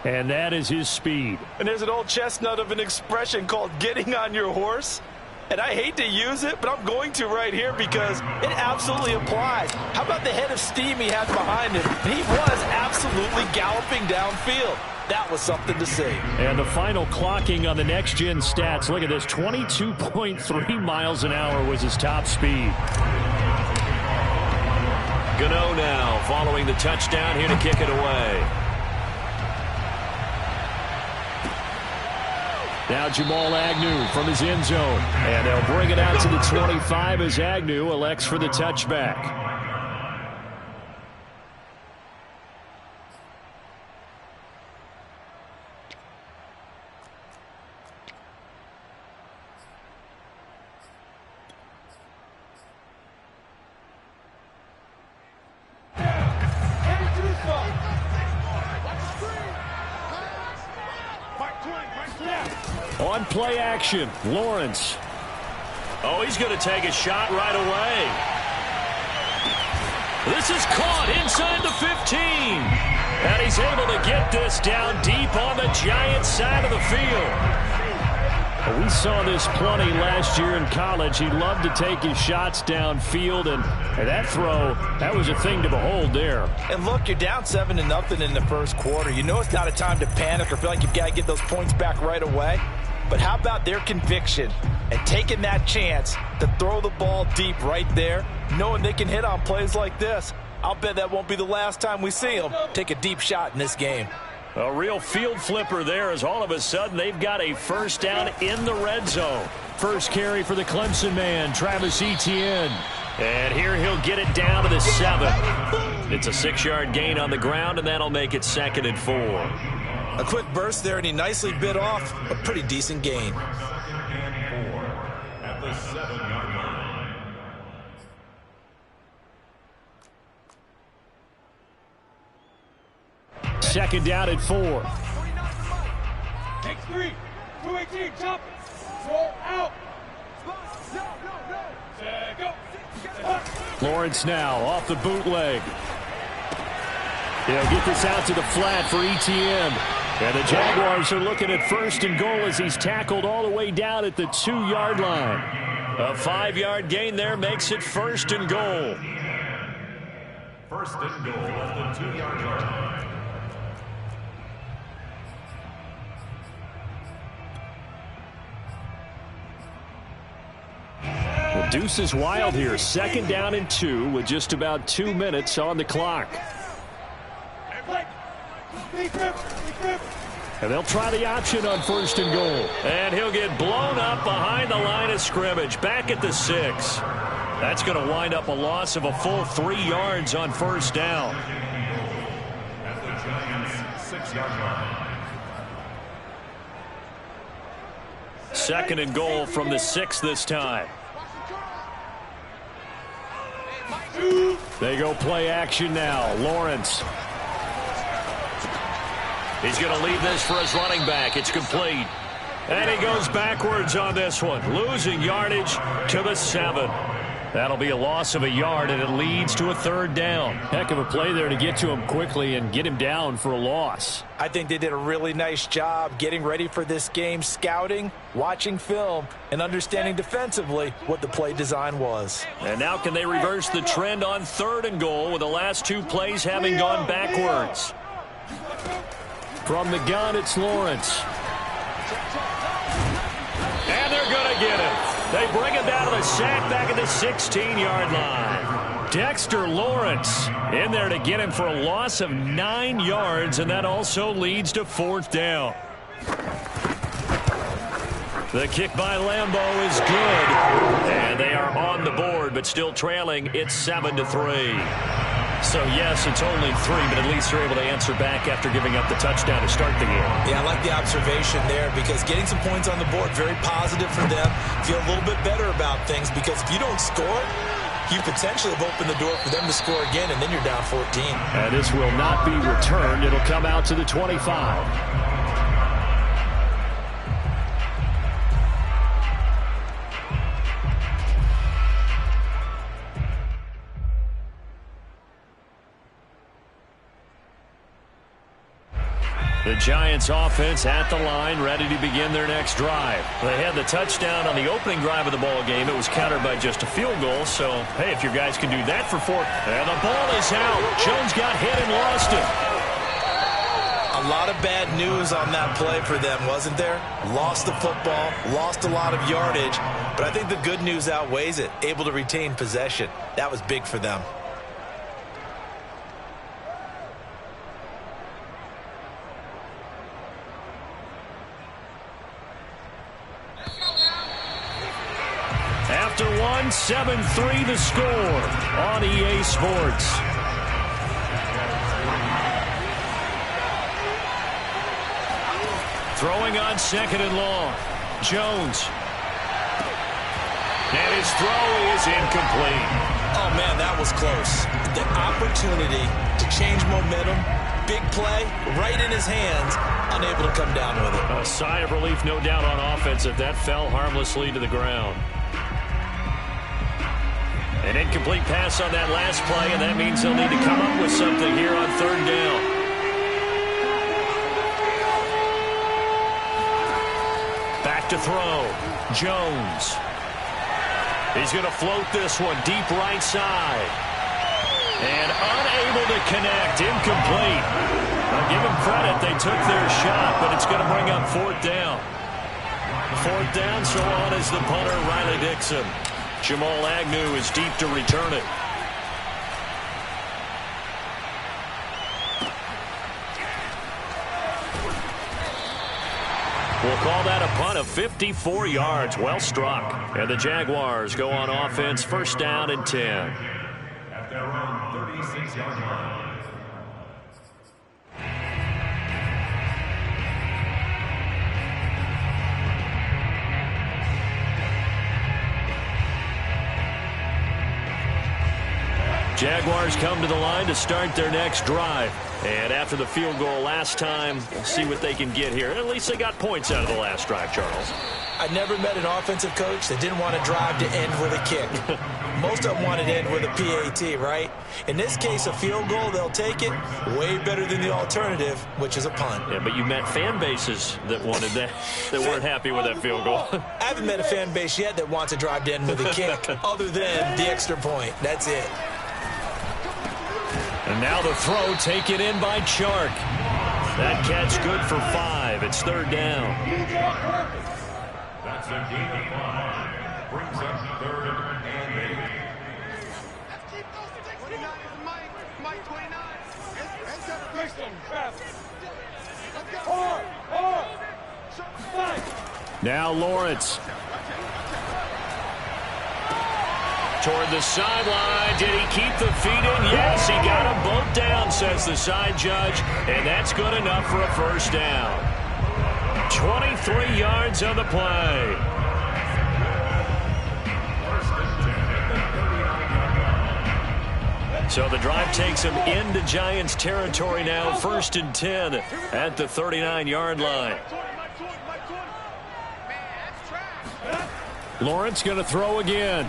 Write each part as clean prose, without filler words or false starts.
And that is his speed. And there's an old chestnut of an expression called getting on your horse. And I hate to use it, but I'm going to right here because it absolutely applies. How about the head of steam he has behind him? He was absolutely galloping downfield. That was something to see. And the final clocking on the next-gen stats. Look at this, 22.3 miles an hour was his top speed. Gano now following the touchdown here to kick it away. Now Jamal Agnew from his end zone. And they'll bring it out to the 25 as Agnew elects for the touchback. On play action, Lawrence. Oh, he's going to take a shot right away. This is caught inside the 15. And he's able to get this down deep on the Giants side of the field. We saw this plenty last year in college. He loved to take his shots downfield, and that throw, that was a thing to behold there. And look, you're down 7-0 in the first quarter. You know it's not a time to panic or feel like you've got to get those points back right away. But how about their conviction and taking that chance to throw the ball deep right there, knowing they can hit on plays like this? I'll bet that won't be the last time we see them take a deep shot in this game. A real field flipper there as all of a sudden they've got a first down in the red zone. First carry for the Clemson man, Travis Etienne. And here he'll get it down to the 7. It's a 6-yard gain on the ground, and that'll make it 2nd and 4. A quick burst there, and he nicely bit off a pretty decent gain. 4 at the 7-yard line. Second down at 4. Take 3, 218, chop, roll out. Lawrence now off the bootleg. He'll get this out to the flat for Etienne. And the Jaguars are looking at 1st and goal as he's tackled all the way down at the 2-yard line. A 5-yard gain there makes it 1st and goal. 1st and goal at the 2-yard line. The deuce is wild here. 2nd down and 2 with just about 2 minutes on the clock. And they'll try the option on 1st and goal. And he'll get blown up behind the line of scrimmage, back at the 6. That's going to wind up a loss of a full 3 yards on 1st down. At the Giants' 6-yard line. 2nd and goal from the 6 this time. They go play action now. Lawrence. He's going to leave this for his running back. It's complete. And he goes backwards on this one, losing yardage to the 7. That'll be a loss of a yard, and it leads to a 3rd down. Heck of a play there to get to him quickly and get him down for a loss. I think they did a really nice job getting ready for this game, scouting, watching film, and understanding defensively what the play design was. And now can they reverse the trend on 3rd and goal with the last 2 plays having gone backwards? From the gun, it's Lawrence. And they're going to get it. They bring him down to the sack back at the 16-yard line. Dexter Lawrence in there to get him for a loss of 9 yards, and that also leads to 4th down. The kick by Lambeau is good, and they are on the board, but still trailing. It's 7-3. So, yes, it's only 3, but at least they're able to answer back after giving up the touchdown to start the game. Yeah, I like the observation there because getting some points on the board, very positive for them. Feel a little bit better about things because if you don't score, you potentially have opened the door for them to score again, and then you're down 14. And this will not be returned. It'll come out to the 25. The Giants offense at the line, ready to begin their next drive. They had the touchdown on the opening drive of the ball game. It was countered by just a field goal. So, hey, if your guys can do that for 4. And the ball is out. Jones got hit and lost it. A lot of bad news on that play for them, wasn't there? Lost the football, lost a lot of yardage. But I think the good news outweighs it. Able to retain possession. That was big for them. After 7-3 the score on EA Sports. Throwing on 2nd and long. Jones. And his throw is incomplete. Oh, man, that was close. The opportunity to change momentum, big play, right in his hands, unable to come down with it. A sigh of relief, no doubt, on offense if that fell harmlessly to the ground. An incomplete pass on that last play, and that means they'll need to come up with something here on 3rd down. Back to throw. Jones. He's going to float this one deep right side. And unable to connect. Incomplete. I'll give them credit. They took their shot, but it's going to bring up 4th down. 4th down, so on is the punter, Riley Dixon. Jamal Agnew is deep to return it. We'll call that a punt of 54 yards. Well struck. And the Jaguars go on offense, 1st down and 10. At their own 36-yard line. Jaguars come to the line to start their next drive. And after the field goal last time, we'll see what they can get here. At least they got points out of the last drive, Charles. I never met an offensive coach that didn't want to drive to end with a kick. Most of them wanted to end with a PAT, right? In this case, a field goal, they'll take it. Way better than the alternative, which is a punt. Yeah, but you met fan bases that wanted that, that weren't happy with that field goal. I haven't met a fan base yet that wants to drive to end with a kick, other than the extra point. That's it. And now the throw taken in by Chark. That catch good for 5. It's 3rd down. That's a gain of 5. Brings up 3rd and 8. Now Lawrence. Toward the sideline. Did he keep the feet in? Yes, he got them both down, says the side judge. And that's good enough for a 1st down. 23 yards on the play. So the drive takes him into Giants territory now. 1st and 10 at the 39-yard line. Lawrence going to throw again.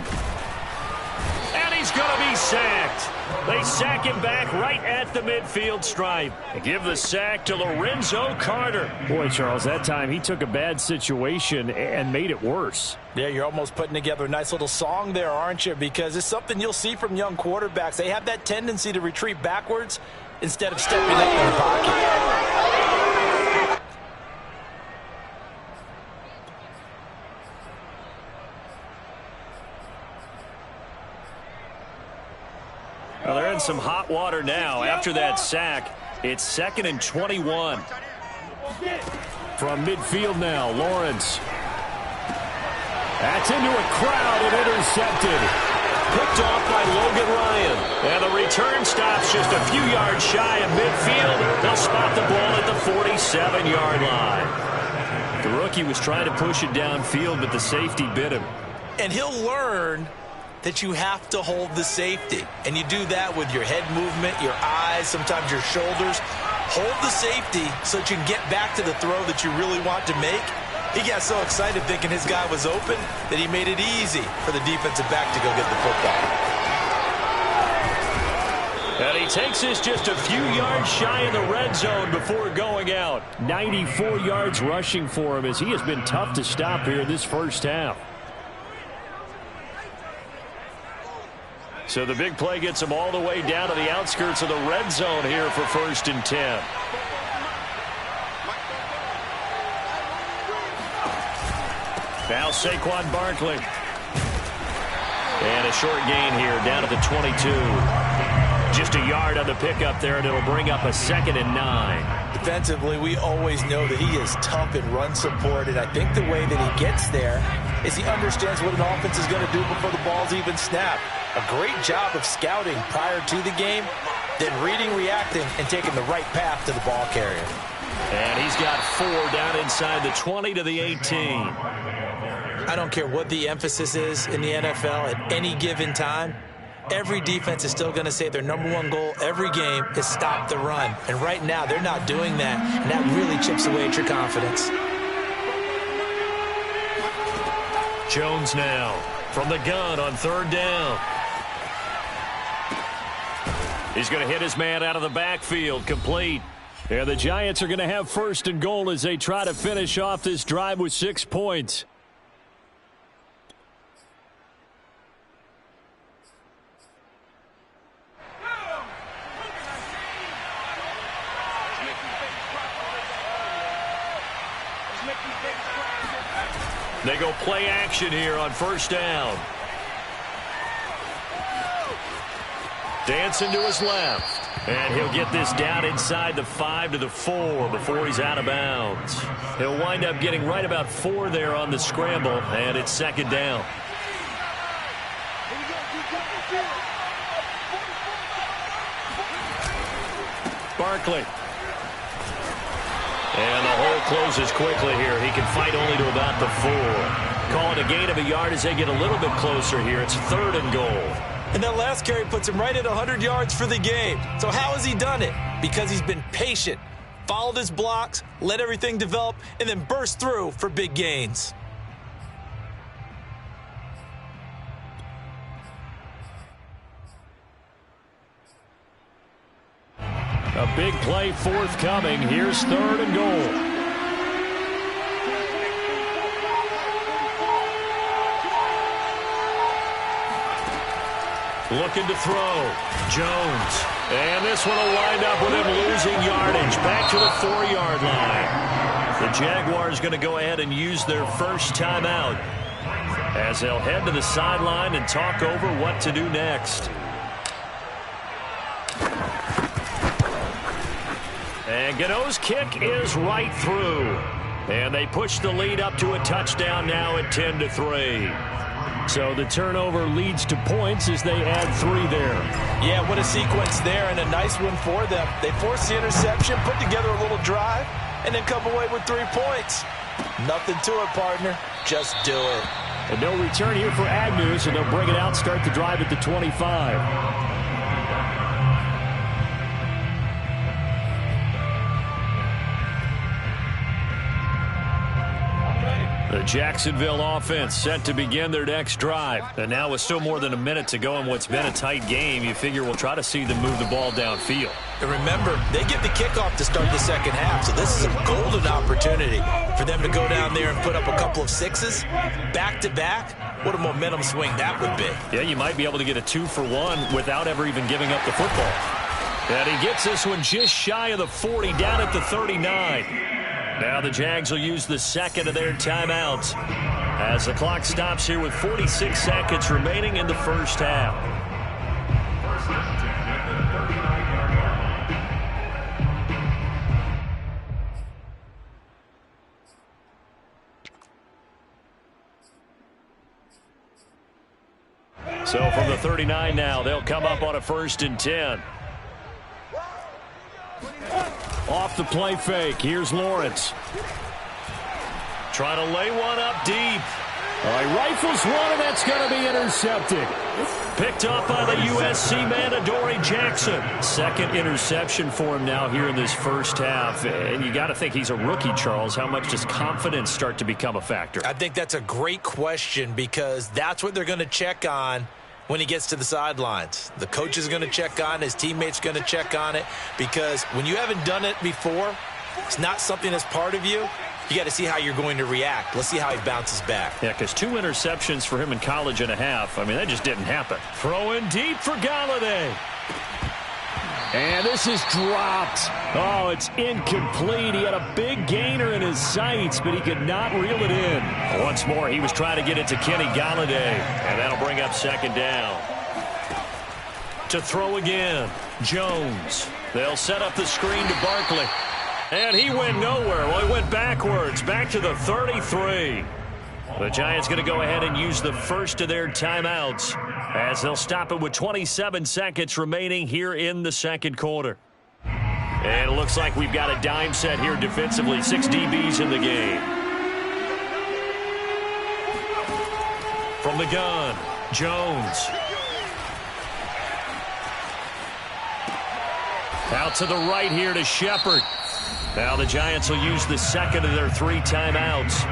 And he's going to be sacked. They sack him back right at the midfield stripe. Give the sack to Lorenzo Carter. Boy, Charles, that time he took a bad situation and made it worse. Yeah, you're almost putting together a nice little song there, aren't you? Because it's something you'll see from young quarterbacks. They have that tendency to retreat backwards instead of stepping up in the pocket. Well, they're in some hot water now. After that sack, it's 2nd and 21. From midfield now, Lawrence. That's into a crowd and intercepted. Picked off by Logan Ryan. And the return stops just a few yards shy of midfield. They'll spot the ball at the 47-yard line. The rookie was trying to push it downfield, but the safety bit him. And he'll learn that you have to hold the safety. And you do that with your head movement, your eyes, sometimes your shoulders. Hold the safety so that you can get back to the throw that you really want to make. He got so excited thinking his guy was open that he made it easy for the defensive back to go get the football. And he takes this just a few yards shy of the red zone before going out. 94 yards rushing for him as he has been tough to stop here in this first half. So the big play gets him all the way down to the outskirts of the red zone here for 1st and 10. Now Saquon Barkley. And a short gain here down at the 22. Just a yard on the pickup there, and it'll bring up a 2nd and 9. Defensively, we always know that he is tough in run support, and I think the way that he gets there is he understands what an offense is going to do before the ball's even snapped. A great job of scouting prior to the game, then reading, reacting, and taking the right path to the ball carrier. And he's got 4 down inside the 20 to the 18. I don't care what the emphasis is in the NFL at any given time. Every defense is still going to say their #1 goal every game is stop the run. And right now, they're not doing that, and that really chips away at your confidence. Jones now from the gun on 3rd down. He's going to hit his man out of the backfield, complete. And the Giants are going to have 1st and goal as they try to finish off this drive with 6 points. They go play action here on 1st down. Dancing to his left. And he'll get this down inside the 5 to the 4 before he's out of bounds. He'll wind up getting right about 4 there on the scramble, and it's 2nd down. Barkley. And the hole closes quickly here. He can fight only to about the 4. Call it a gain of a yard as they get a little bit closer here. It's 3rd and goal. And that last carry puts him right at 100 yards for the game. So how has he done it? Because he's been patient, followed his blocks, let everything develop, and then burst through for big gains. A big play forthcoming. Here's 3rd and goal. Looking to throw. Jones. And this one will wind up with him losing yardage. Back to the 4-yard line. The Jaguars going to go ahead and use their first timeout as they'll head to the sideline and talk over what to do next. And Gano's kick is right through. And they push the lead up to a touchdown now at 10-3. So the turnover leads to points as they add 3 there. Yeah, what a sequence there, and a nice one for them. They force the interception, put together a little drive, and then come away with 3 points. Nothing to it, partner. Just do it. And no return here for Agnew, so they'll bring it out, start the drive at the 25. The Jacksonville offense set to begin their next drive. And now with still more than a minute to go in what's been a tight game, you figure we'll try to see them move the ball downfield. And remember, they get the kickoff to start the second half, so this is a golden opportunity for them to go down there and put up a couple of 6s back-to-back. What a momentum swing that would be. Yeah, you might be able to get a 2-for-1 without ever even giving up the football. And he gets this one just shy of the 40, down at the 39. Now the Jags will use the 2nd of their timeouts as the clock stops here with 46 seconds remaining in the first half. So from the 39 now, they'll come up on a 1st and 10. Off the play fake. Here's Lawrence. Trying to lay one up deep. He rifles one, and that's going to be intercepted. Picked up by the USC man, Adoree Jackson. 2nd interception for him now here in this first half. And you got to think he's a rookie, Charles. How much does confidence start to become a factor? I think that's a great question because that's what they're going to check on when he gets to the sidelines. The coach is going to check on it. His teammates going to check on it, because when you haven't done it before, it's not something that's part of you. You got to see how you're going to react. Let's see how he bounces back. Yeah, because 2 interceptions for him in college and a half. I mean, that just didn't happen. Throwing deep for Galladay. And this is dropped. Oh, it's incomplete. He had a big gainer in his sights, but he could not reel it in. Once more, he was trying to get it to Kenny Galladay, and that'll bring up second down. To throw again, Jones. They'll set up the screen to Barkley. And he went nowhere. Well, he went backwards, back to the 33. The Giants going to go ahead and use the first of their timeouts, as they'll stop it with 27 seconds remaining here in the second quarter. And it looks like we've got a dime set here defensively. 6 DBs in the game. From the gun, Jones. Out to the right here to Shepard. Now the Giants will use the second of their 3 timeouts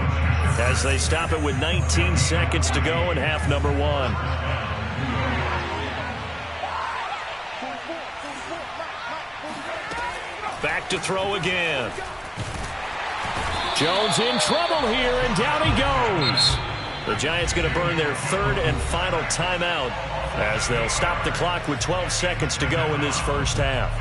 as they stop it with 19 seconds to go in half number 1. Back to throw again. Jones in trouble here, and down he goes. The Giants going to burn their 3rd and final timeout as they'll stop the clock with 12 seconds to go in this first half.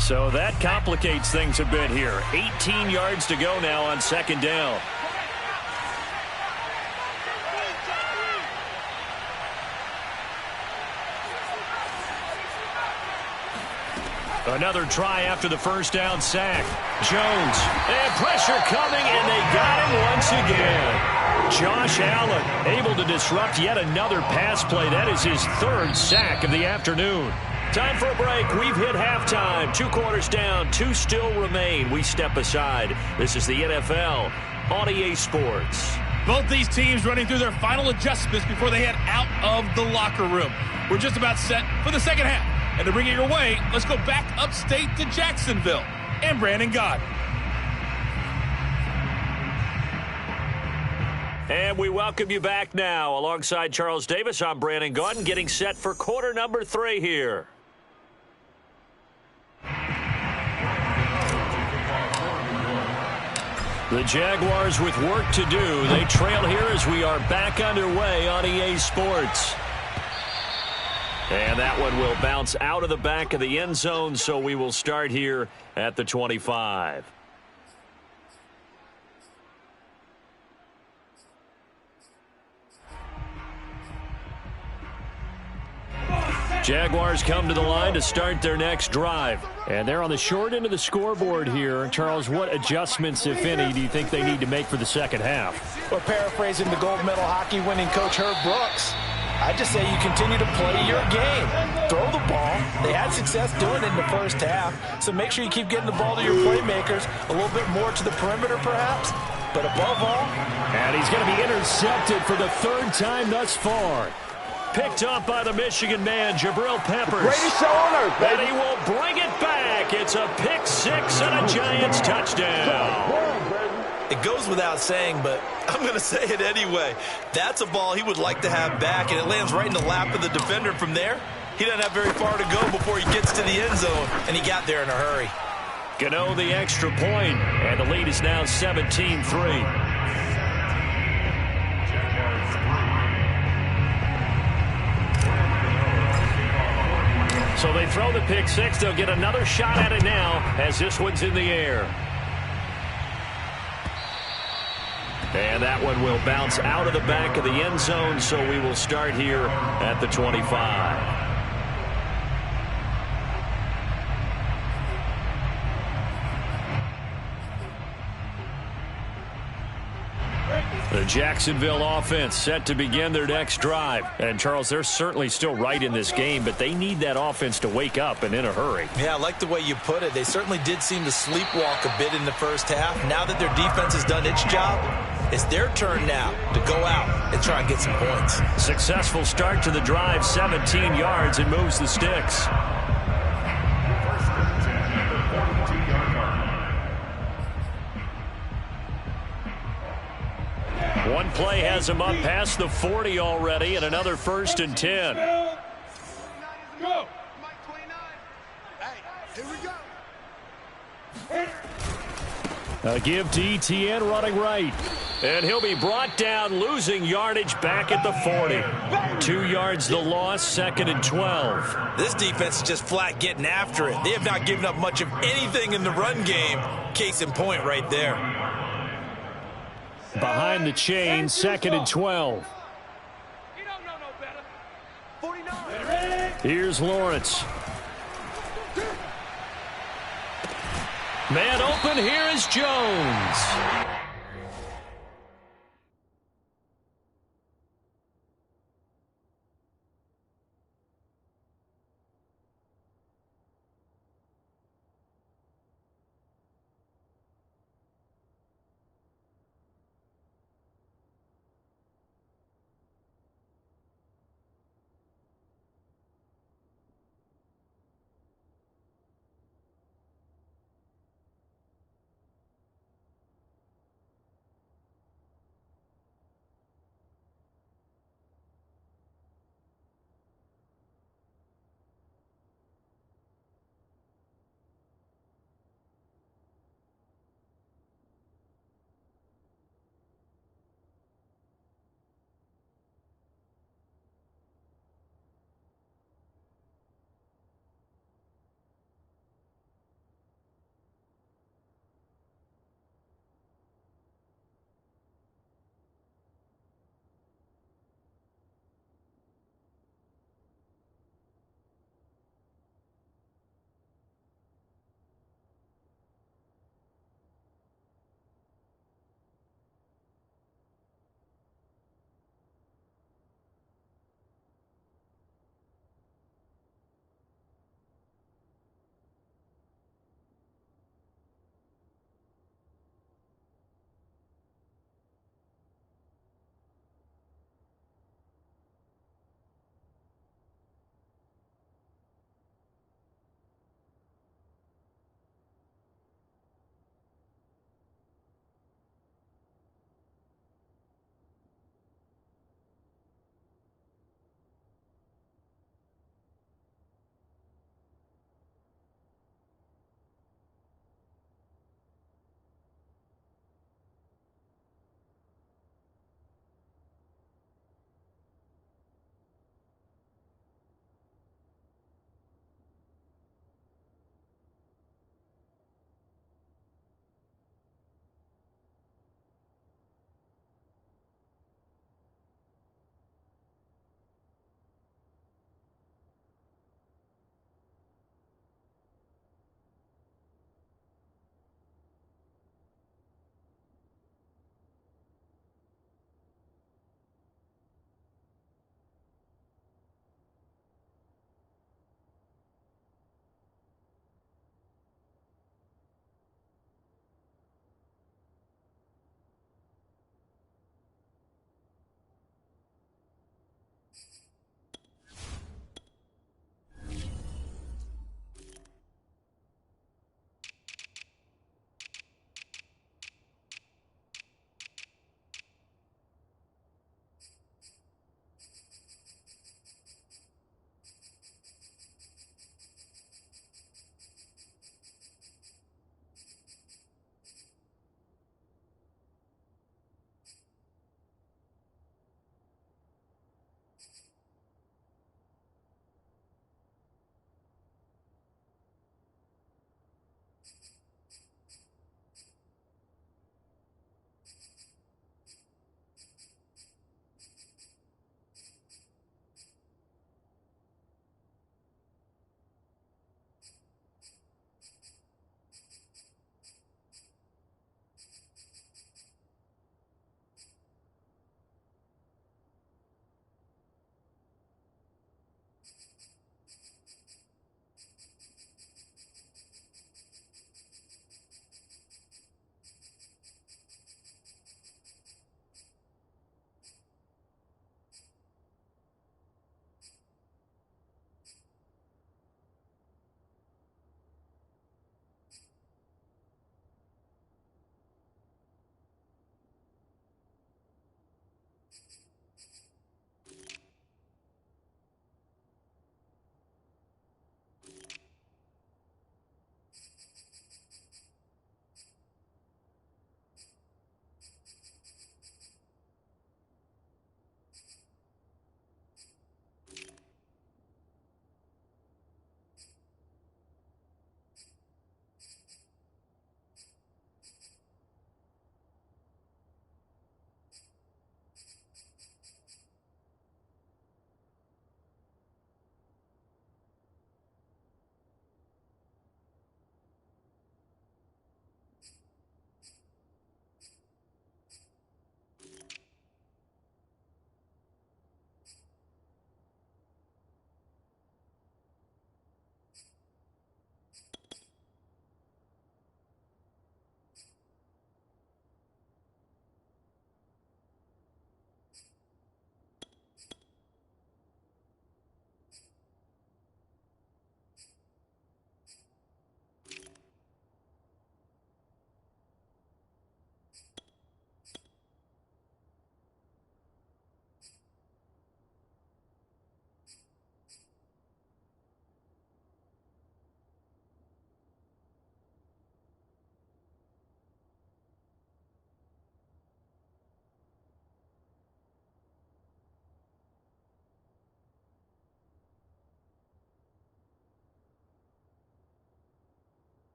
So that complicates things a bit here. 18 yards to go now on second down. Another try after the first down sack. Jones, and pressure coming, and they got him once again. Josh Allen able to disrupt yet another pass play. That is his 3rd sack of the afternoon. Time for a break. We've hit halftime. 2 quarters down. 2 still remain. We step aside. This is the NFL on EA Sports. Both these teams running through their final adjustments before they head out of the locker room. We're just about set for the second half. And to bring it your way, let's go back upstate to Jacksonville and Brandon Gaudin. And we welcome you back now. Alongside Charles Davis, I'm Brandon Gaudin, getting set for quarter number 3 here. The Jaguars with work to do. They trail here as we are back underway on EA Sports. And that one will bounce out of the back of the end zone, so we will start here at the 25. Jaguars come to the line to start their next drive. And they're on the short end of the scoreboard here. Charles, what adjustments, if any, do you think they need to make for the second half? Well, paraphrasing the gold medal hockey winning coach Herb Brooks, I just say you continue to play your game. Throw the ball. They had success doing it in the first half, so make sure you keep getting the ball to your playmakers, a little bit more to the perimeter perhaps, but above all. And he's going to be intercepted for the 3rd time thus far. Picked up by the Michigan man, Jabril Peppers. Greatest show on earth, baby. And he will bring it back. It's a pick 6 and a Giants touchdown. It goes without saying, but I'm going to say it anyway. That's a ball he would like to have back, and it lands right in the lap of the defender from there. He doesn't have very far to go before he gets to the end zone, and he got there in a hurry. Gano the extra point, and the lead is now 17-3. So they throw the pick 6. They'll get another shot at it now as this one's in the air. And that one will bounce out of the back of the end zone, so we will start here at the 25. The Jacksonville offense set to begin their next drive. And, Charles, they're certainly still right in this game, but they need that offense to wake up and in a hurry. Yeah, I like the way you put it. They certainly did seem to sleepwalk a bit in the first half. Now that their defense has done its job, it's their turn now to go out and try and get some points. Successful start to the drive, 17 yards, and moves the sticks. One play has him up past the 40 already, and another 1st and 10. Go. A give to Etienne running right. And he'll be brought down, losing yardage back at the 40. 2 yards the loss, 2nd and 12. This defense is just flat getting after it. They have not given up much of anything in the run game. Case in point right there. Behind the chain, 2nd and 12. You don't know no better. 49. Here's Lawrence. Man open, here is Jones.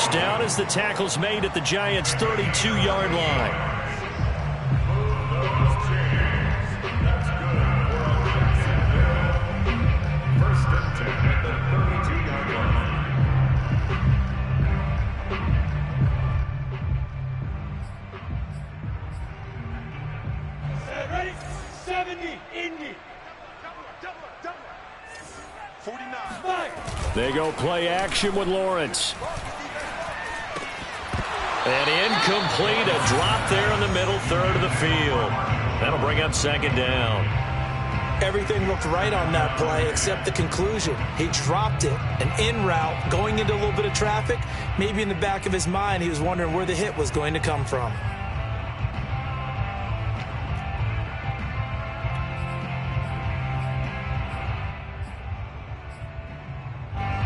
first down as the tackle's made at the Giants' 32-yard line. First and 10 at the 32-yard line. Ready? 70, Indy. 49. Fire. They go play action with Lawrence. And incomplete, a drop there in the middle third of the field. That'll bring up second down. Everything looked right on that play except the conclusion. He dropped it, an in route, going into a little bit of traffic. Maybe in the back of his mind, he was wondering where the hit was going to come from.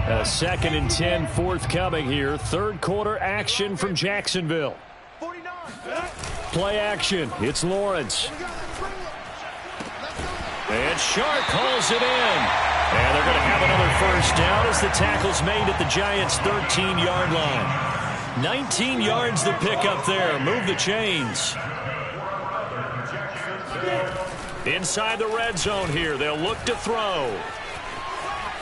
A 2nd and 10 forthcoming here. Third quarter action from Jacksonville. 49. Play action. It's Lawrence. And Sharp calls it in. And they're going to have another first down as the tackle's made at the Giants' 13-yard line. 19 yards to pick up there. Move the chains. Inside the red zone here. They'll look to throw.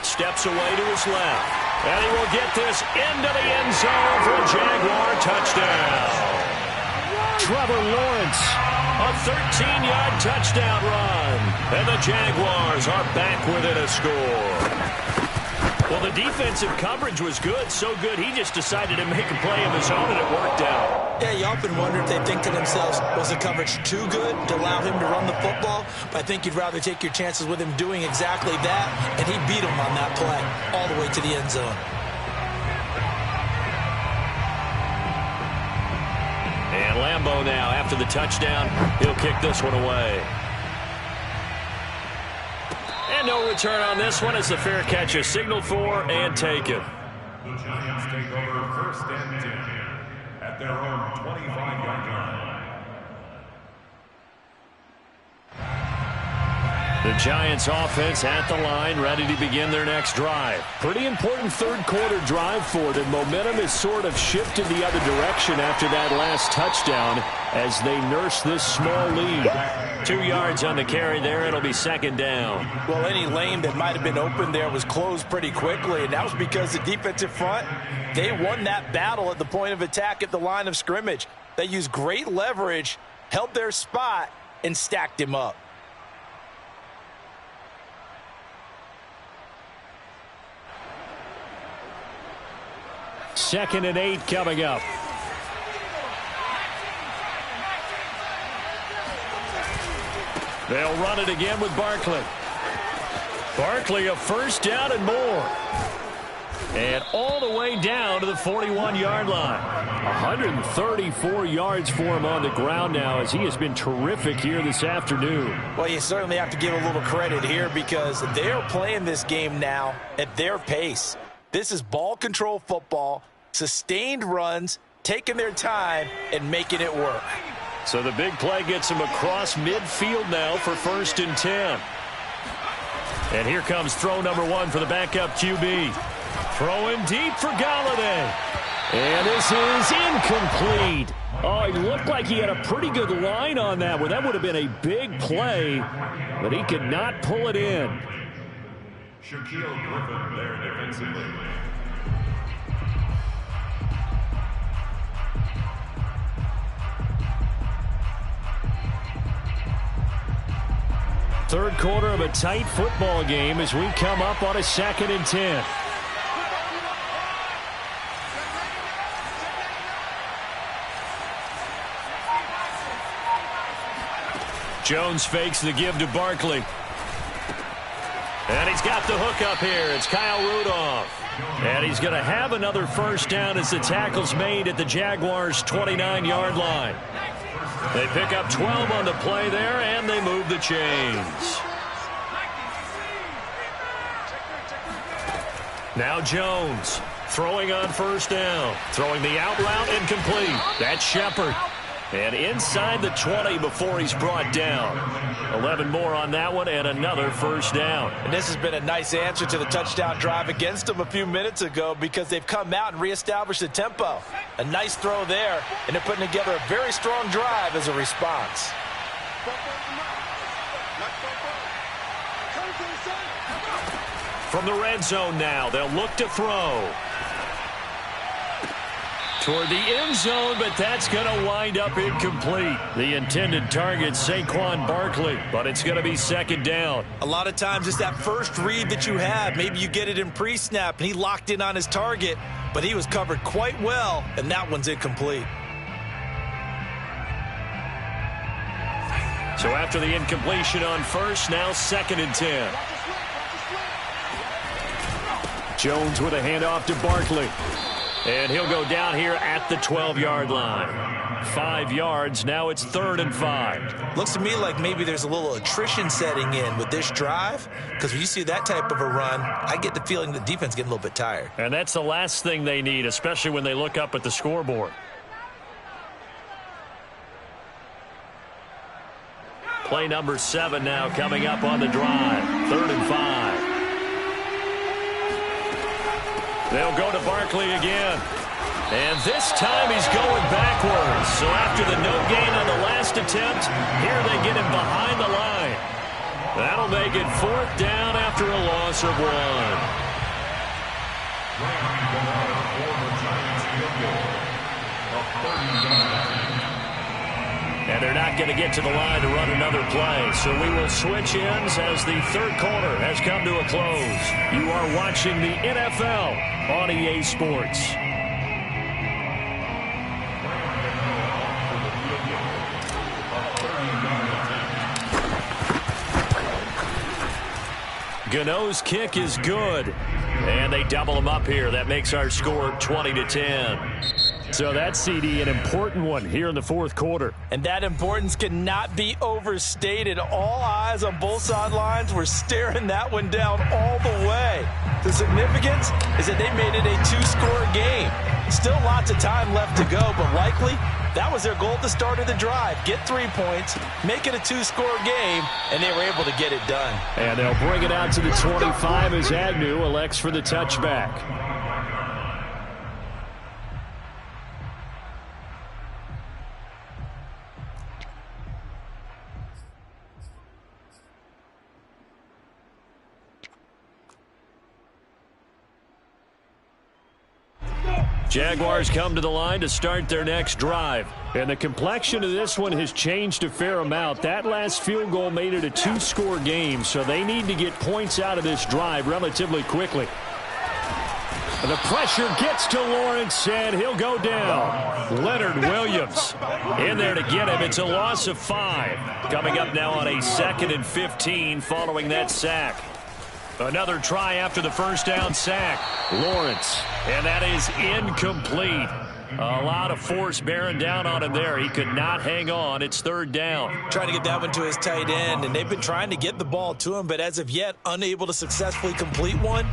Steps away to his left. And he will get this into the end zone for a Jaguar touchdown. Trevor Lawrence. A 13-yard touchdown run. And the Jaguars are back within a score. Well, the defensive coverage was good, so good he just decided to make a play of his own, and it worked out. Yeah, you often wonder if they think to themselves, was the coverage too good to allow him to run the football? But I think you'd rather take your chances with him doing exactly that, and he beat him on that play all the way to the end zone. And Lambeau now, after the touchdown, he'll kick this one away. And no return on this one as the fair catch is signaled for and taken. The Giants take over first and 10 at their own 25-yard line. The Giants offense at the line, ready to begin their next drive. Pretty important third quarter drive for them. Momentum has sort of shifted the other direction after that last touchdown as they nurse this small lead. 2 yards on the carry there. It'll be second down. Well, any lane that might have been open there was closed pretty quickly, and that was because the defensive front, they won that battle at the point of attack at the line of scrimmage. They used great leverage, held their spot, and stacked him up. Second and 8 coming up. They'll run it again with Barkley. Barkley a first down and more. And all the way down to the 41-yard line. 134 yards for him on the ground now as he has been terrific here this afternoon. Well, you certainly have to give a little credit here because they're playing this game now at their pace. This is ball control football, sustained runs, taking their time, and making it work. So the big play gets him across midfield now for first and 10. And here comes throw number 1 for the backup QB. Throwing deep for Galladay. And this is incomplete. Oh, it looked like he had a pretty good line on that one. That would have been a big play, but he could not pull it in. Shaquille Griffin there defensively. Third quarter of a tight football game as we come up on a 2nd and 10. Jones fakes the give to Barkley. And he's got the hook up here. It's Kyle Rudolph. And he's going to have another first down as the tackle's made at the Jaguars' 29-yard line. They pick up 12 on the play there, and they move the chains. Now Jones throwing on first down. Throwing the out route incomplete. That's Shepard. And inside the 20 before he's brought down. 11 more on that one and another first down. And this has been a nice answer to the touchdown drive against them a few minutes ago because they've come out and reestablished the tempo. A nice throw there, and they're putting together a very strong drive as a response. From the red zone now, they'll look to throw. Toward the end zone, but that's going to wind up incomplete. The intended target, Saquon Barkley, but it's going to be second down. A lot of times it's that first read that you have. Maybe you get it in pre-snap, and he locked in on his target, but he was covered quite well, and that one's incomplete. So after the incompletion on first, now 2nd and 10. Jones with a handoff to Barkley. And he'll go down here at the 12-yard line. 5 yards. Now it's 3rd and 5. Looks to me like maybe there's a little attrition setting in with this drive, because when you see that type of a run, I get the feeling the defense is getting a little bit tired. And that's the last thing they need, especially when they look up at the scoreboard. Play number 7 now coming up on the drive. 3rd and 5. They'll go to Barkley again. And this time he's going backwards. So after the no gain on the last attempt, here they get him behind the line. That'll make it 4th down after a loss of 1. And they're not going to get to the line to run another play. So we will switch ends as the 3rd quarter has come to a close. You are watching the NFL on EA Sports. Gano's kick is good. And they double him up here. That makes our score 20-10. So that's, CD, an important one here in the 4th quarter. And that importance cannot be overstated. All eyes on both sidelines were staring that one down all the way. The significance is that they made it a 2-score game. Still lots of time left to go, but likely that was their goal at the start of the drive. Get 3 points, make it a 2-score game, and they were able to get it done. And they'll bring it out to the 25 as Agnew elects for the touchback. Jaguars come to the line to start their next drive. And the complexion of this one has changed a fair amount. That last field goal made it a 2-score game, so they need to get points out of this drive relatively quickly. And the pressure gets to Lawrence, and he'll go down. Leonard Williams in there to get him. It's a loss of 5. Coming up now on a 2nd and 15 following that sack. Another try after the first down sack. Lawrence, and that is incomplete. A lot of force bearing down on him there. He could not hang on. It's 3rd down. Trying to get that one to his tight end, and they've been trying to get the ball to him, but as of yet, unable to successfully complete one.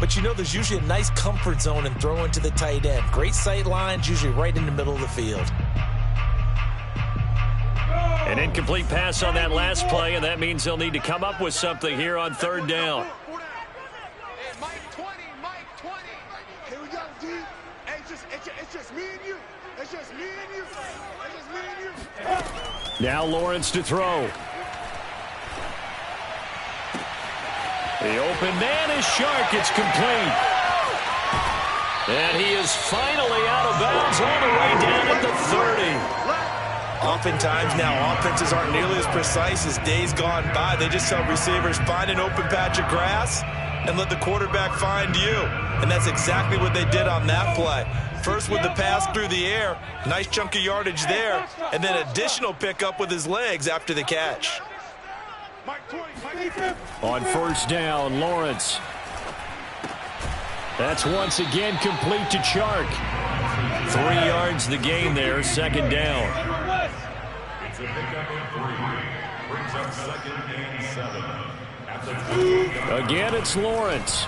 But you know there's usually a nice comfort zone in throwing to the tight end. Great sight lines, usually right in the middle of the field. An incomplete pass on that last play, and that means they'll need to come up with something here on 3rd down. Now Lawrence to throw. The open man is Shark. It's complete. And he is finally out of bounds all the way down at the 30. Oftentimes now offenses aren't nearly as precise as days gone by. They just tell receivers, find an open patch of grass and let the quarterback find you. And that's exactly what they did on that play. First with the pass through the air, nice chunk of yardage there, and then additional pickup with his legs after the catch. On 1st down, Lawrence. That's once again complete to Chark. 3 yards the gain there, 2nd down. It's a pickup of 3. Brings up 2nd and 7. At the 2. Again, it's Lawrence.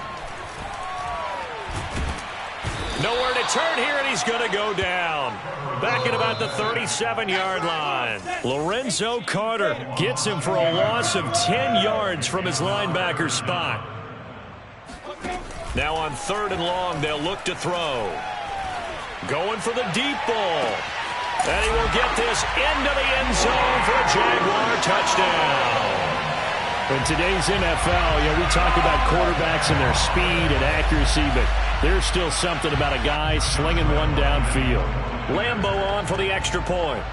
Nowhere to turn here, and he's going to go down. Back at about the 37-yard line. Lorenzo Carter gets him for a loss of 10 yards from his linebacker spot. Now on 3rd and long, they'll look to throw. Going for the deep ball. And he will get this into the end zone for a Jaguar touchdown. In today's NFL, we talk about quarterbacks and their speed and accuracy, but there's still something about a guy slinging one downfield. Lambeau on for the extra point.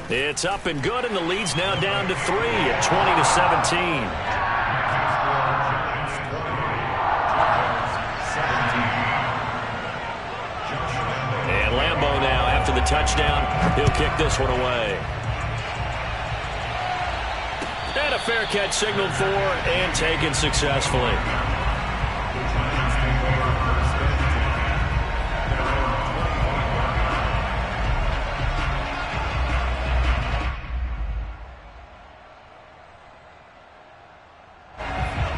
It's up and good, and the lead's now down to 3 at 20-17. And Lambeau now, after the touchdown, he'll kick this one away. And a fair catch signaled for and taken successfully.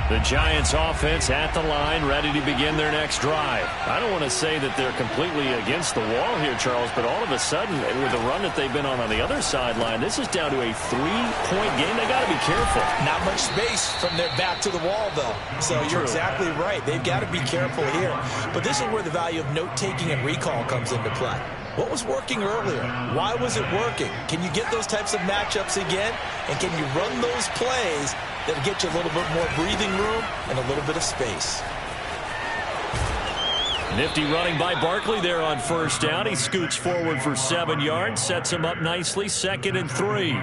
The Giants offense at the line, ready to begin their next drive. I don't want to say that they're completely against the wall here, Charles, but all of a sudden, with the run that they've been on the other sideline, this is down to a 3-point game. They got to be careful. Not much space from their back to the wall, though. So you're exactly right. They've got to be careful here. But this is where the value of note-taking and recall comes into play. What was working earlier? Why was it working? Can you get those types of matchups again? And can you run those plays that'll get you a little bit more breathing room and a little bit of space? Nifty running by Barkley there on 1st down. He scoots forward for 7 yards, sets him up nicely, 2nd and 3.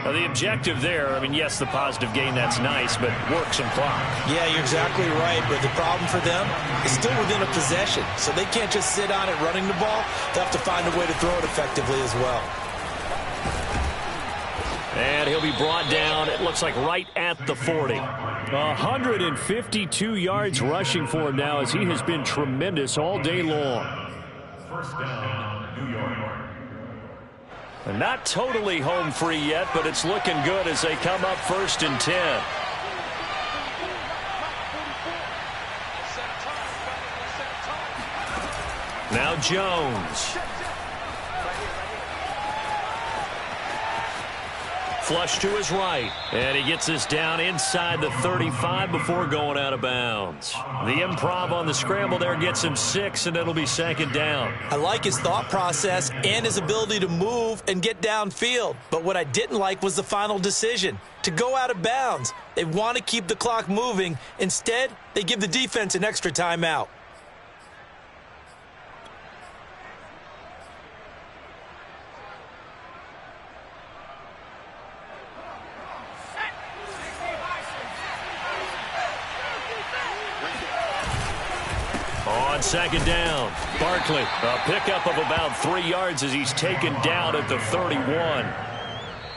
Well, the objective there, yes, the positive gain, that's nice, but work some clock. Yeah, you're exactly right, but the problem for them is still within a possession, so they can't just sit on it running the ball. They'll have to find a way to throw it effectively as well. And he'll be brought down, it looks like right at the 40. 152 yards rushing for him now, as he has been tremendous all day long. 1st down, New York. And not totally home free yet, but it's looking good as they come up 1st and 10. Now Jones. Flush to his right. And he gets this down inside the 35 before going out of bounds. The improv on the scramble there gets him 6, and it'll be 2nd down. I like his thought process and his ability to move and get downfield. But what I didn't like was the final decision, to go out of bounds. They want to keep the clock moving. Instead, they give the defense an extra timeout. On 2nd down, Barkley, a pickup of about 3 yards as he's taken down at the 31.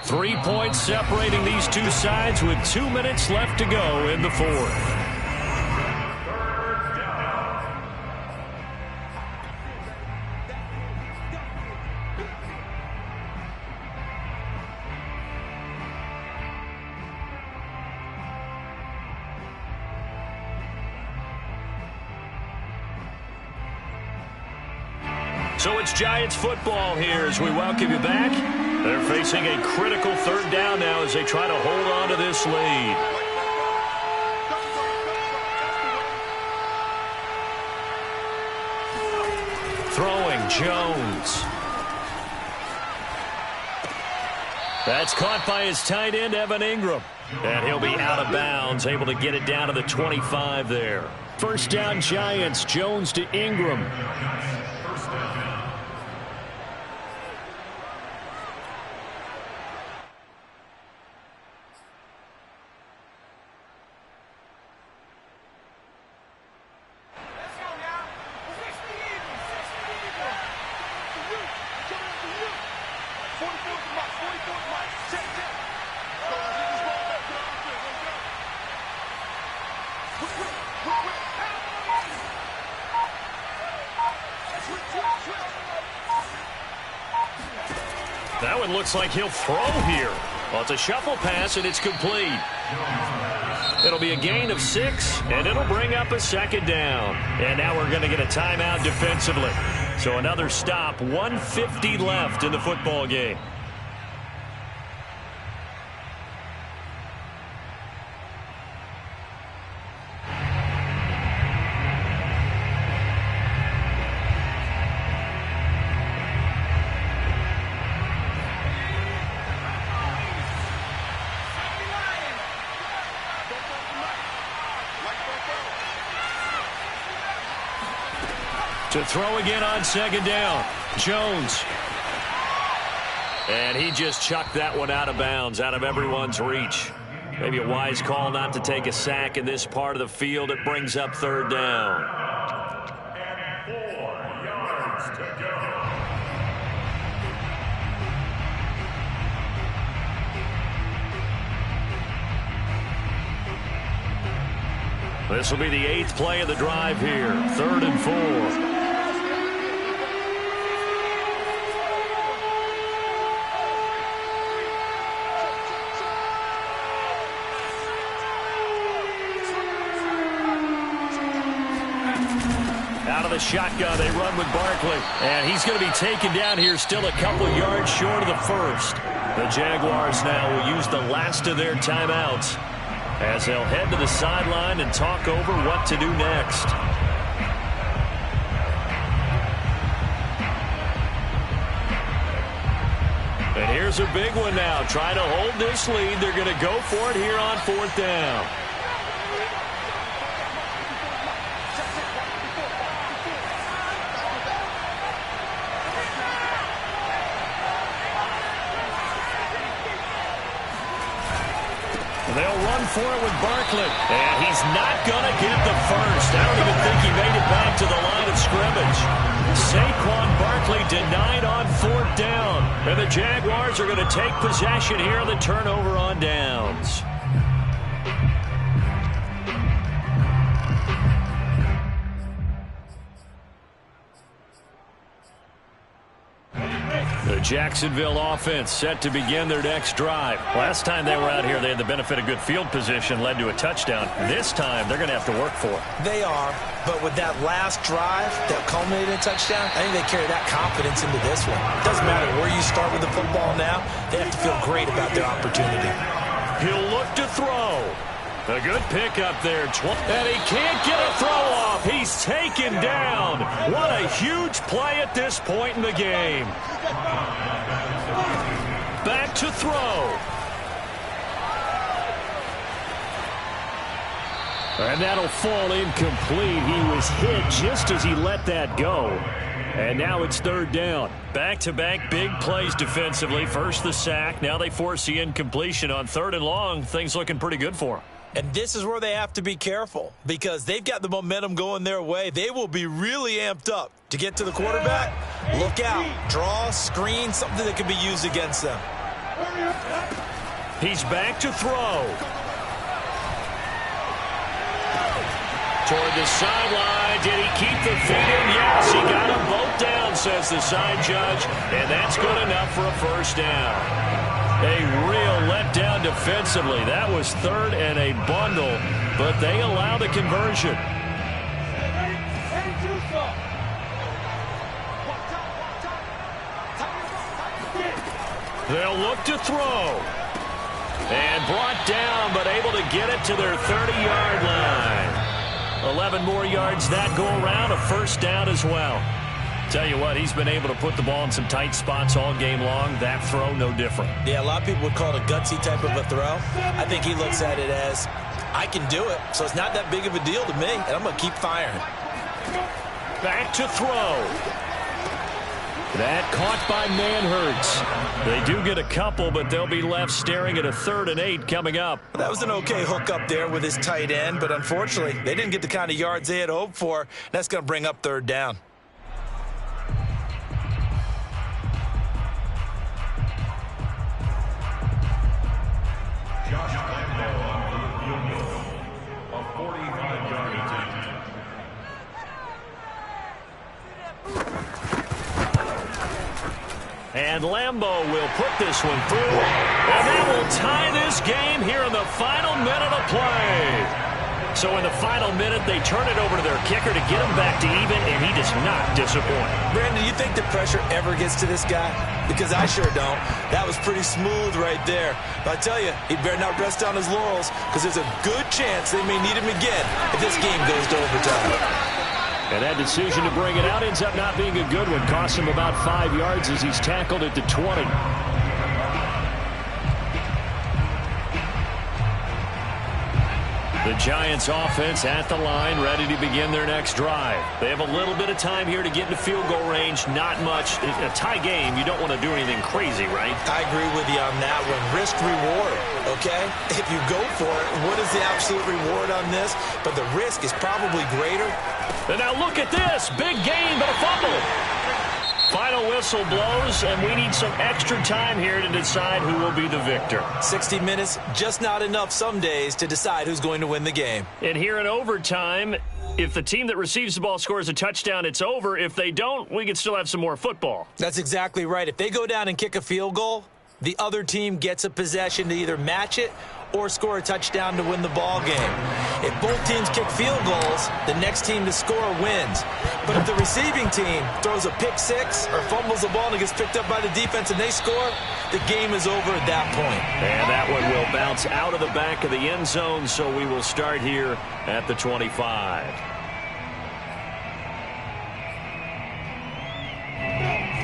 3 points separating these two sides with 2 minutes left to go in the 4th. So it's Giants football here as we welcome you back. They're facing a critical 3rd down now as they try to hold on to this lead. Throwing Jones. That's caught by his tight end, Evan Ingram. And he'll be out of bounds, able to get it down to the 25 there. 1st down Giants, Jones to Ingram. That one looks like he'll throw here. Well, it's a shuffle pass, and it's complete. It'll be a gain of 6, and it'll bring up a second down. And now we're going to get a timeout defensively. So another stop, 1:50 left in the football game. To throw again on second down, Jones. And he just chucked that one out of bounds, out of everyone's reach. Maybe a wise call not to take a sack in this part of the field. It brings up third down. And 4 yards to go. This will be the 8th play of the drive here. 3rd and 4. Out of the shotgun, they run with Barkley. And he's going to be taken down here, still a couple yards short of the first. The Jaguars now will use the last of their timeouts as they'll head to the sideline and talk over what to do next. And here's a big one now. Trying to hold this lead. They're going to go for it here on 4th down. They'll run for it with Barkley. And he's not going to get the first. I don't even think he made it back to the line of scrimmage. Saquon Barkley denied on 4th down. And the Jaguars are going to take possession here on the turnover on downs. The Jacksonville offense set to begin their next drive. Last time they were out here, they had the benefit of good field position, led to a touchdown. This time, they're going to have to work for it. They are, but with that last drive that culminated in a touchdown, I think they carry that confidence into this one. It doesn't matter where you start with the football now. They have to feel great about their opportunity. He'll look to throw. A good pick up there. And he can't get a throw off. He's taken down. What a huge play at this point in the game. Back to throw. And that'll fall incomplete. He was hit just as he let that go. And now it's 3rd down. Back-to-back big plays defensively. First the sack. Now they force the incompletion on 3rd and long. Things looking pretty good for them. And this is where they have to be careful because they've got the momentum going their way. They will be really amped up to get to the quarterback. Look out. Draw, screen, something that can be used against them. He's back to throw. Toward the sideline. Did he keep the feet in? Yes, he got them both down, says the side judge. And that's good enough for a first down. A real letdown defensively. That was 3rd and a bundle, but they allow the conversion. They'll look to throw. And brought down, but able to get it to their 30-yard line. 11 more yards that go around, a first down as well. Tell you what, he's been able to put the ball in some tight spots all game long. That throw, no different. Yeah, a lot of people would call it a gutsy type of a throw. I think he looks at it as, I can do it, so it's not that big of a deal to me, and I'm going to keep firing. Back to throw. That caught by Manhurts. They do get a couple, but they'll be left staring at a 3rd and 8 coming up. That was an okay hook up there with his tight end, but unfortunately, they didn't get the kind of yards they had hoped for. That's going to bring up 3rd down. And Lambeau will put this one through. And that will tie this game here in the final minute of play. So in the final minute, they turn it over to their kicker to get him back to even, and he does not disappoint. Brandon, do you think the pressure ever gets to this guy? Because I sure don't. That was pretty smooth right there. But I tell you, he better not rest on his laurels, because there's a good chance they may need him again if this game goes to overtime. And that decision to bring it out ends up not being a good one. Costs him about 5 yards as he's tackled at the 20. The Giants offense at the line, ready to begin their next drive. They have a little bit of time here to get into field goal range. Not much. A tie game, you don't want to do anything crazy, right? I agree with you on that one. Risk reward, okay? If you go for it, what is the absolute reward on this? But the risk is probably greater. And now look at this. Big gain, but a fumble. Final whistle blows, and we need some extra time here to decide who will be the victor. 60 minutes, just not enough some days to decide who's going to win the game. And here in overtime, if the team that receives the ball scores a touchdown, it's over. If they don't, we can still have some more football. That's exactly right. If they go down and kick a field goal, the other team gets a possession to either match it or score a touchdown to win the ball game. If both teams kick field goals, the next team to score wins. But if the receiving team throws a pick six or fumbles the ball and it gets picked up by the defense and they score, the game is over at that point. And that one will bounce out of the back of the end zone, so we will start here at the 25.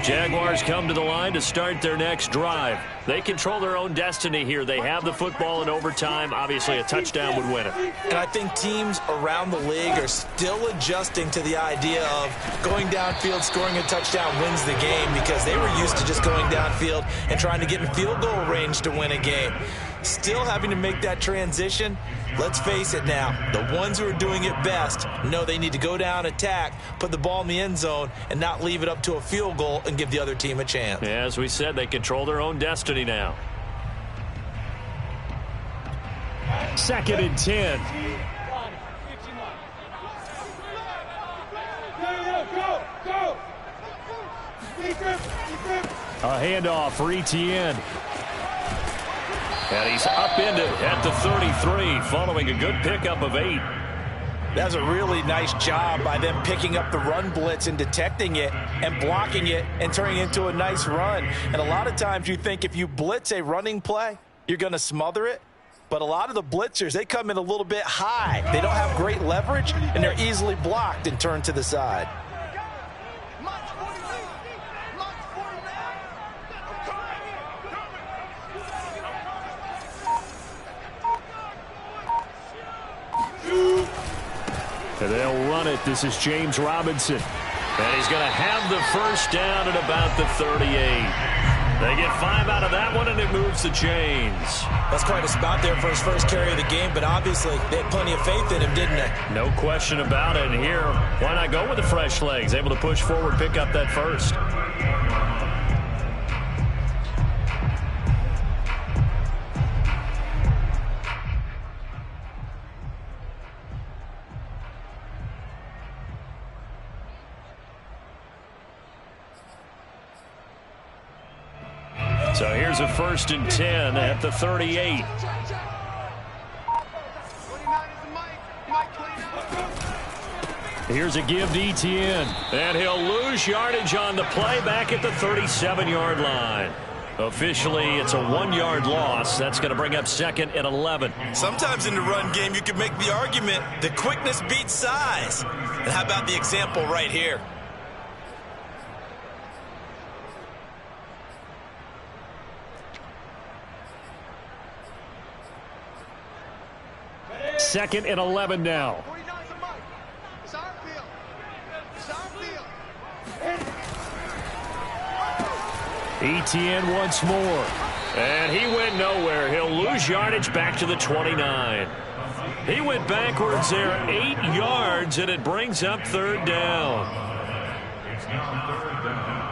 Jaguars come to the line to start their next drive. They control their own destiny here. They have the football in overtime. Obviously, a touchdown would win it. And I think teams around the league are still adjusting to the idea of going downfield, scoring a touchdown wins the game, because they were used to just going downfield and trying to get in field goal range to win a game. Still having to make that transition. Let's face it now, the ones who are doing it best know they need to go down, attack, put the ball in the end zone, and not leave it up to a field goal and give the other team a chance. Yeah, as we said, they control their own destiny now. 2nd and 10. A handoff for Etienne. And he's upended at the 33 following a good pickup of 8. That's a really nice job by them picking up the run blitz and detecting it and blocking it and turning it into a nice run. And a lot of times you think if you blitz a running play, you're going to smother it. But a lot of the blitzers, they come in a little bit high. They don't have great leverage, and they're easily blocked and turned to the side. And they'll run it. This is James Robinson. And he's going to have the first down at about the 38. They get 5 out of that one, and it moves the chains. That's quite a spot there for his first carry of the game, but obviously they had plenty of faith in him, didn't they? No question about it. And here, why not go with the fresh legs? Able to push forward, pick up that first. So here's a 1st and 10 at the 38. Here's a give to Etienne. And he'll lose yardage on the play back at the 37-yard line. Officially, it's a 1-yard loss. That's going to bring up 2nd and 11. Sometimes in the run game, you can make the argument that quickness beats size. And how about the example right here? Second and 11 now. Etienne once more. And he went nowhere. He'll lose yardage back to the 29. He went backwards there 8 yards, and it brings up 3rd down. It's now 3rd down.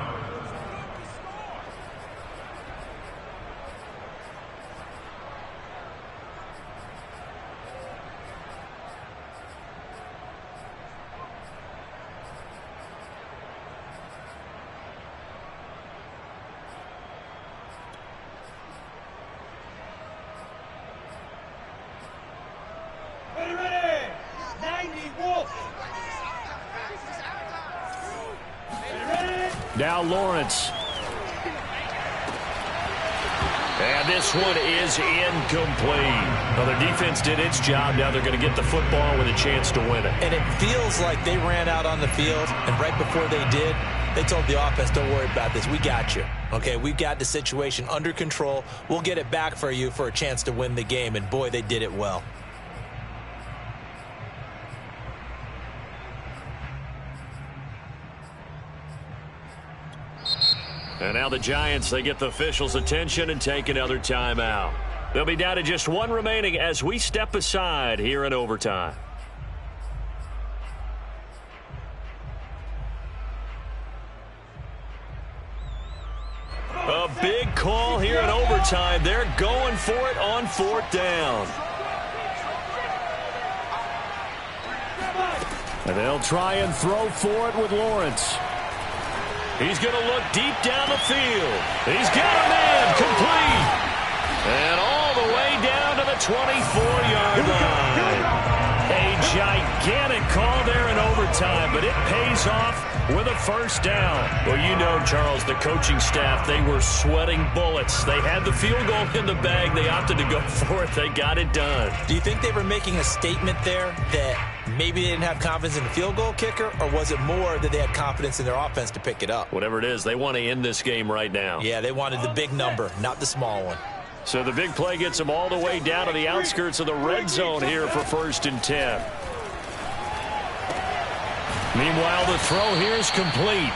Now Lawrence. And this one is incomplete. Well, their defense did its job. Now they're going to get the football with a chance to win it. And it feels like they ran out on the field, and right before they did, they told the offense, don't worry about this. We got you. Okay, we've got the situation under control. We'll get it back for you for a chance to win the game. And, boy, they did it well. And now the Giants, they get the officials' attention and take another timeout. They'll be down to just one remaining as we step aside here in overtime. A big call here in overtime. They're going for it on 4th down. And they'll try and throw for it with Lawrence. He's going to look deep down the field. He's got a man complete. And all the way down to the 24-yard line. A gigantic call there in overtime, but it pays off with a first down. Well, you know, Charles, the coaching staff, they were sweating bullets. They had the field goal in the bag. They opted to go for it. They got it done. Do you think they were making a statement there that maybe they didn't have confidence in the field goal kicker, or was it more that they had confidence in their offense to pick it up? Whatever it is, they want to end this game right now. Yeah, they wanted the big number, not the small one. So the big play gets them all the way down to the outskirts of the red zone here for 1st and 10. Meanwhile, the throw here is complete.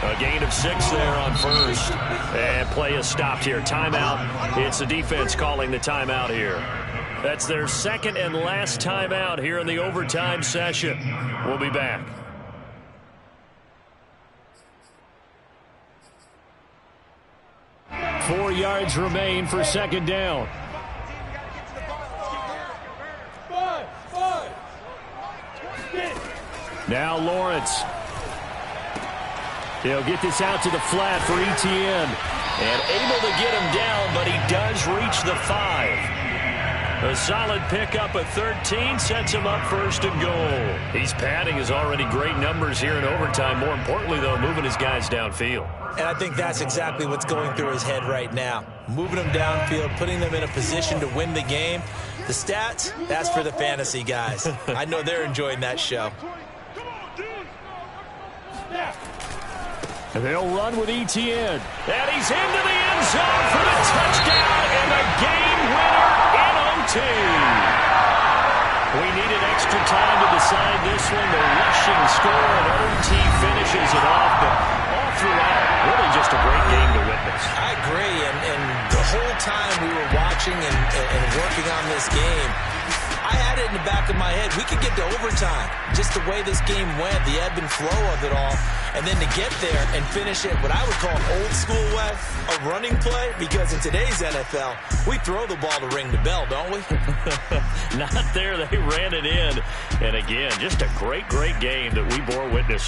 A gain of 6 there on 1st. And play is stopped here. Timeout. It's the defense calling the timeout here. That's their 2nd and last timeout here in the overtime session. We'll be back. Four yards remain for 2nd down. Now Lawrence. He'll get this out to the flat for Etienne. And able to get him down, but he does reach the 5. A solid pickup at 13 sets him up 1st and goal. He's padding his already great numbers here in overtime. More importantly, though, moving his guys downfield. And I think that's exactly what's going through his head right now. Moving them downfield, putting them in a position to win the game. The stats, that's for the fantasy guys. I know they're enjoying that show. And they'll run with Etienne. And he's into the end zone for the touchdown and the game winner in OT. We needed extra time to decide this one. The rushing score and OT finishes it off. But all throughout, really just a great game to witness. I agree. And the whole time we were watching and working on this game, I had it in the back of my head. We could get to overtime. Just the way this game went, the ebb and flow of it all. And then to get there and finish it, what I would call old school way, a running play, because in today's NFL, we throw the ball to ring the bell, don't we? Not there. They ran it in. And again, just a great, great game that we bore witness